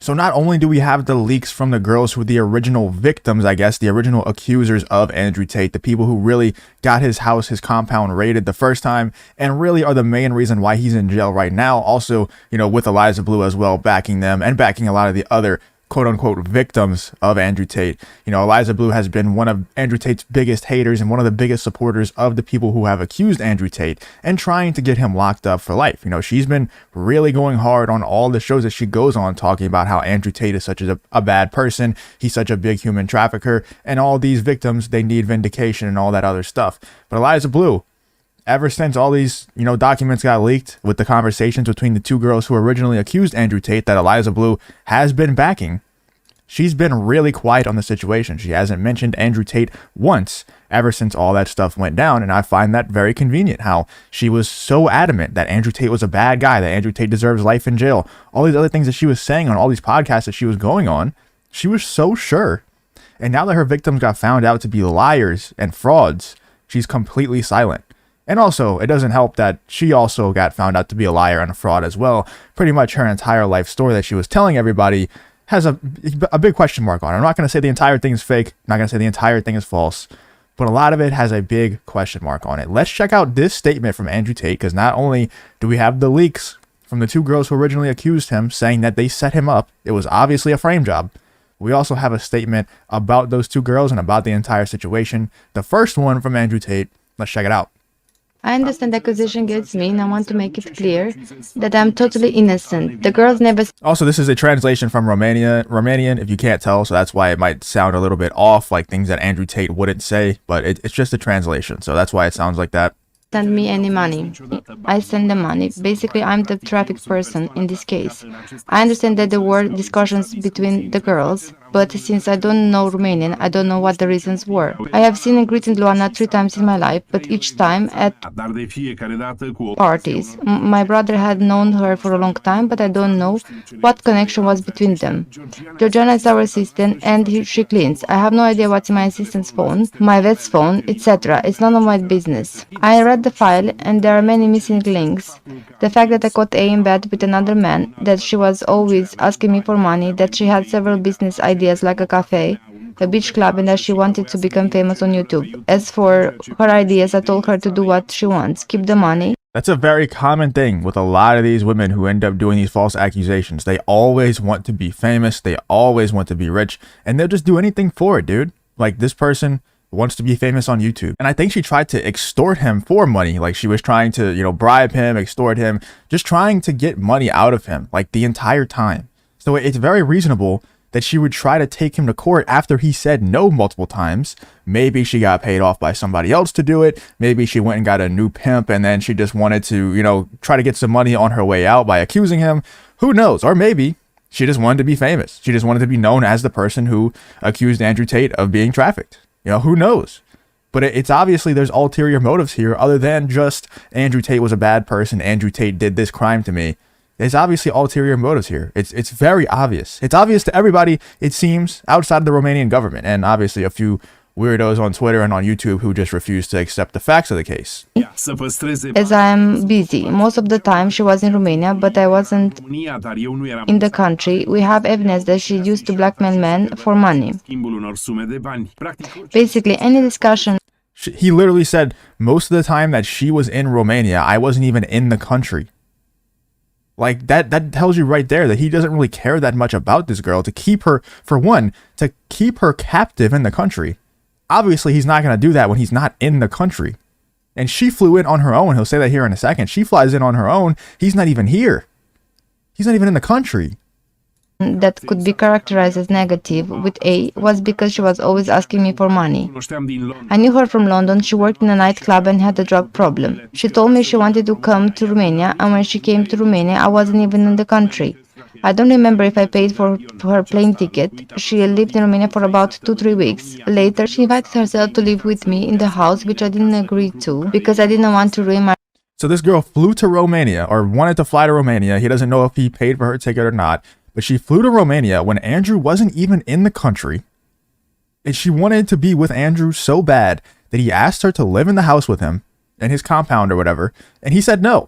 So not only do we have the leaks from the girls who were the original victims, I guess, the original accusers of Andrew Tate, the people who really got his house, his compound raided the first time, and really are the main reason why he's in jail right now. Also, with Eliza Bleu as well, backing them and backing a lot of the other quote unquote victims of Andrew Tate. Eliza Bleu has been one of Andrew Tate's biggest haters and one of the biggest supporters of the people who have accused Andrew Tate and trying to get him locked up for life. She's been really going hard on all the shows that she goes on, talking about how Andrew Tate is such a bad person. He's such a big human trafficker, and all these victims, they need vindication and all that other stuff. But Eliza Bleu, ever since all these, documents got leaked with the conversations between the two girls who originally accused Andrew Tate that Eliza Bleu has been backing, she's been really quiet on the situation. She hasn't mentioned Andrew Tate once ever since all that stuff went down. And I find that very convenient, how she was so adamant that Andrew Tate was a bad guy, that Andrew Tate deserves life in jail. All these other things that she was saying on all these podcasts that she was going on, she was so sure. And now that her victims got found out to be liars and frauds, she's completely silent. And also, it doesn't help that she also got found out to be a liar and a fraud as well. Pretty much her entire life story that she was telling everybody has a big question mark on it. I'm not going to say the entire thing is fake. I'm not going to say the entire thing is false. But a lot of it has a big question mark on it. Let's check out this statement from Andrew Tate, because not only do we have the leaks from the two girls who originally accused him saying that they set him up, it was obviously a frame job, we also have a statement about those two girls and about the entire situation. The first one from Andrew Tate. Let's check it out. I understand the accusation against me, and I want to make it clear that I'm totally innocent. The girls never... Also, this is a translation from Romanian, if you can't tell, so that's why it might sound a little bit off, like things that Andrew Tate wouldn't say, but it's just a translation, so that's why it sounds like that. Send me any money. I send the money. Basically, I'm the traffic person in this case. I understand that there were discussions between the girls, but since I don't know Romanian, I don't know what the reasons were. I have seen and greeted Luana 3 times in my life, but each time at parties. My brother had known her for a long time, but I don't know what connection was between them. Georgiana is our assistant, and she cleans. I have no idea what's in my assistant's phone, my vet's phone, etc. It's none of my business. I read the file, and there are many missing links. The fact that I caught A in bed with another man, that she was always asking me for money, that she had several business ideas like a cafe, a beach club, and that she wanted to become famous on YouTube. As for her ideas, I told her to do what she wants, keep the money. That's a very common thing with a lot of these women who end up doing these false accusations. They always want to be famous, they always want to be rich, and they'll just do anything for it, dude. Like, this person wants to be famous on YouTube. And I think she tried to extort him for money. Like, she was trying to, bribe him, extort him, just trying to get money out of him, like, the entire time. So it's very reasonable that she would try to take him to court after he said no multiple times. Maybe she got paid off by somebody else to do it. Maybe she went and got a new pimp and then she just wanted to, try to get some money on her way out by accusing him. Who knows? Or maybe she just wanted to be famous. She just wanted to be known as the person who accused Andrew Tate of being trafficked. Who knows? But it's obviously there's ulterior motives here other than just Andrew Tate was a bad person. Andrew Tate did this crime to me. There's obviously ulterior motives here. It's very obvious. It's obvious to everybody, it seems, outside of the Romanian government, and obviously a few weirdos on Twitter and on YouTube who just refuse to accept the facts of the case. As I am busy. Most of the time she was in Romania, but I wasn't in the country. We have evidence that she used to blackmail men for money. Basically, any discussion... He literally said most of the time that she was in Romania, I wasn't even in the country. Like, that tells you right there that he doesn't really care that much about this girl, to keep her, for one, to keep her captive in the country. Obviously, he's not going to do that when he's not in the country. And she flew in on her own. He'll say that here in a second. She flies in on her own. He's not even here. He's not even in the country. That could be characterized as negative with A was because she was always asking me for money. I knew her from London. She worked in a nightclub and had a drug problem. She told me she wanted to come to Romania, and when she came to Romania, I wasn't even in the country. I don't remember if I paid for her plane ticket. She lived in Romania for about 2-3 weeks. Later, she invited herself to live with me in the house, which I didn't agree to because I didn't want to ruin my... So this girl flew to Romania, or wanted to fly to Romania. He doesn't know if he paid for her ticket or not. But she flew to Romania when Andrew wasn't even in the country. And she wanted to be with Andrew so bad that he asked her to live in the house with him, in his compound or whatever, and he said no.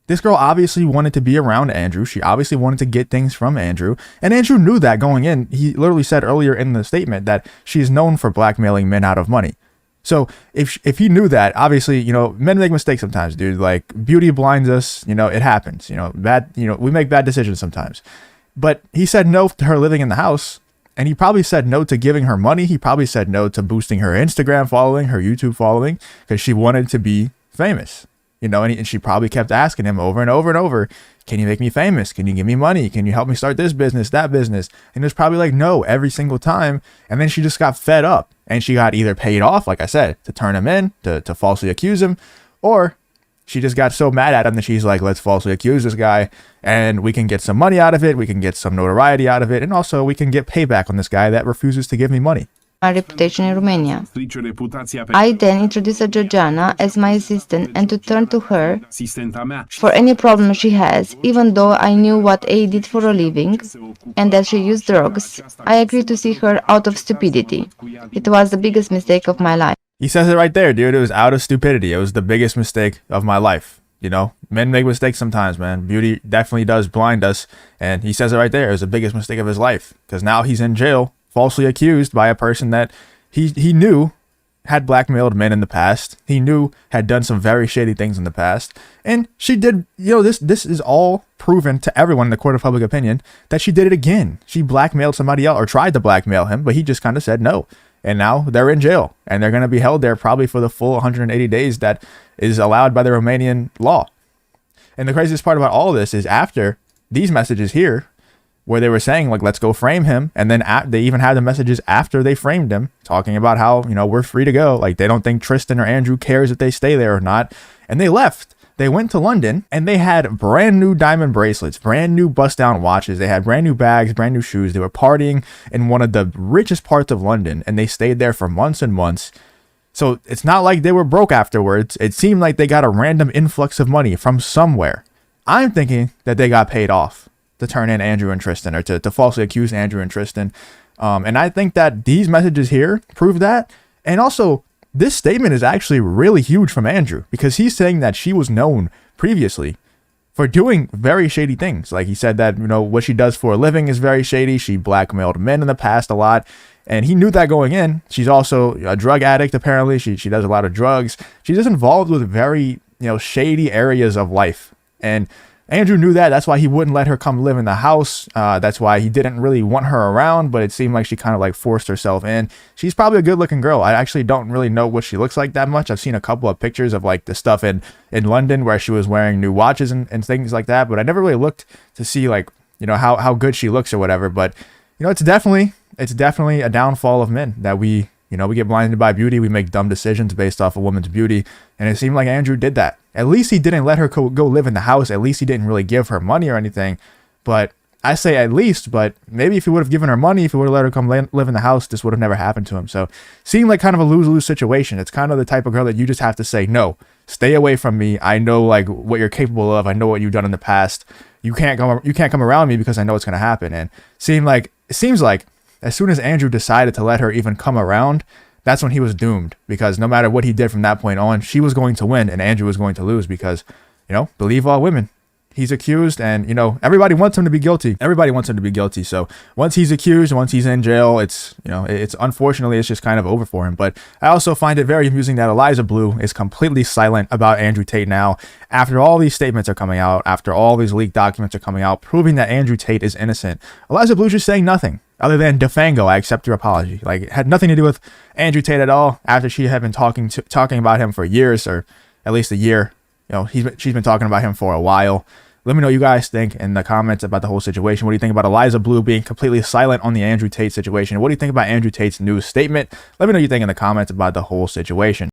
This girl obviously wanted to be around Andrew. She obviously wanted to get things from Andrew. And Andrew knew that going in. He literally said earlier in the statement that she's known for blackmailing men out of money. So if he knew that, obviously, men make mistakes sometimes, dude. Like, beauty blinds us. It happens. We make bad decisions sometimes. But he said no to her living in the house. And he probably said no to giving her money. He probably said no to boosting her Instagram following, her YouTube following, because she wanted to be famous. And she probably kept asking him over and over and over, can you make me famous? Can you give me money? Can you help me start this business, that business? And it was probably like, no, every single time. And then she just got fed up and she got either paid off, like I said, to turn him in, to falsely accuse him, or she just got so mad at him that she's like, let's falsely accuse this guy and we can get some money out of it. We can get some notoriety out of it. And also we can get payback on this guy that refuses to give me money. My reputation in Romania. I then introduced Georgiana as my assistant and to turn to her for any problem she has, even though I knew what A did for a living and that she used drugs. I agreed to see her out of stupidity. It was the biggest mistake of my life. He says it right there, dude. It was out of stupidity. It was the biggest mistake of my life. Men make mistakes sometimes, man. Beauty definitely does blind us. And he says it right there. It was the biggest mistake of his life because now he's in jail, falsely accused by a person that he knew had blackmailed men in the past. He knew had done some very shady things in the past. And she did, this is all proven to everyone in the court of public opinion that she did it again. She blackmailed somebody else or tried to blackmail him, but he just kind of said no. And now they're in jail and they're going to be held there probably for the full 180 days that is allowed by the Romanian law. And the craziest part about all of this is after these messages here, where they were saying, like, let's go frame him. And then they even had the messages after they framed him talking about how, we're free to go. Like, they don't think Tristan or Andrew cares if they stay there or not. And they left. They went to London and they had brand new diamond bracelets, brand new bust down watches. They had brand new bags, brand new shoes. They were partying in one of the richest parts of London and they stayed there for months and months. So it's not like they were broke afterwards. It seemed like they got a random influx of money from somewhere. I'm thinking that they got paid off to turn in Andrew and Tristan or to falsely accuse Andrew and Tristan. And I think that these messages here prove that. And also, this statement is actually really huge from Andrew because he's saying that she was known previously for doing very shady things. Like he said that, what she does for a living is very shady. She blackmailed men in the past a lot. And he knew that going in. She's also a drug addict, apparently. She does a lot of drugs. She's just involved with very, shady areas of life. And Andrew knew that. That's why he wouldn't let her come live in the house. That's why he didn't really want her around, but it seemed like she kind of like forced herself in. She's probably a good looking girl. I actually don't really know what she looks like that much. I've seen a couple of pictures of like the stuff in London where she was wearing new watches and things like that, but I never really looked to see like, how good she looks or whatever. But, it's definitely a downfall of men that we get blinded by beauty. We make dumb decisions based off a woman's beauty. And it seemed like Andrew did that. At least he didn't let her go live in the house. At least he didn't really give her money or anything. But I say at least, but maybe if he would have given her money, if he would have let her come live in the house, this would have never happened to him. So seemed like kind of a lose-lose situation. It's kind of the type of girl that you just have to say, no, stay away from me. I know like what you're capable of. I know what you've done in the past. You can't come around me because I know it's going to happen. And it seems like as soon as Andrew decided to let her even come around, that's when he was doomed, because no matter what he did from that point on, she was going to win and Andrew was going to lose because, believe all women. He's accused and, everybody wants him to be guilty. Everybody wants him to be guilty. So once he's accused, once he's in jail, it's unfortunately, it's just kind of over for him. But I also find it very amusing that Eliza Bleu is completely silent about Andrew Tate now. After all these statements are coming out, after all these leaked documents are coming out, proving that Andrew Tate is innocent, Eliza Bleu just saying nothing other than Defango, I accept your apology. Like, it had nothing to do with Andrew Tate at all after she had been talking about him for years, or at least a year. She's been talking about him for a while. Let me know what you guys think in the comments about the whole situation. What do you think about Eliza Bleu being completely silent on the Andrew Tate situation? What do you think about Andrew Tate's new statement? Let me know what you think in the comments about the whole situation.